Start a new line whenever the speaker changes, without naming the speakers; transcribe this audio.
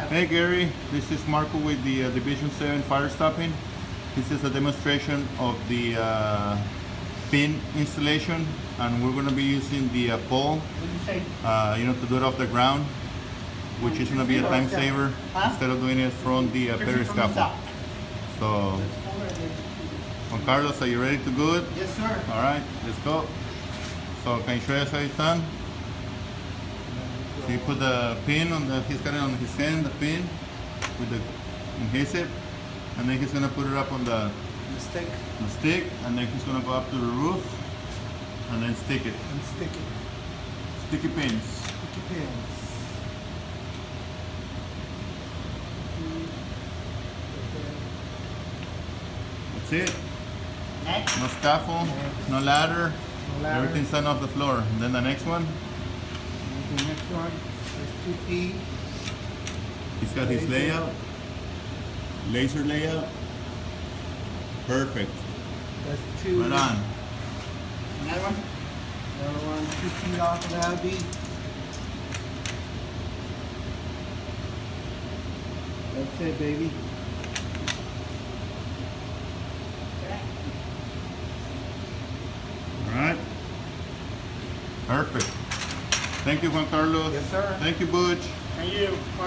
Hey Gary, this is Marco with the Division 7 fire stopping. This is a demonstration of the pin installation, and we're going to be using the pole, to do it off the ground, which is going to be a time saver instead of doing it from the periscope. So, Juan Carlos, are you ready to do it?
Yes, sir.
All right, let's go. So, can you show us how it's done? So you put the pin on he's got it on his hand, the pin with the adhesive, and then he's gonna put it up on the stick, and then he's gonna go up to the roof and then stick it.
And stick it.
Sticky pins.
Sticky pins.
That's it.
Next.
No scaffold, no ladder.
No ladder.
Everything's done off the floor. And then the next one,
The next one is 2 feet.
he's got his layout, laser layout. Perfect.
That's 2.
Right on.
Another one? Another one, 2 feet off of that beat. That's it, baby.
All right. Perfect. Thank you, Juan Carlos.
Yes, sir.
Thank you, Butch.
Thank you.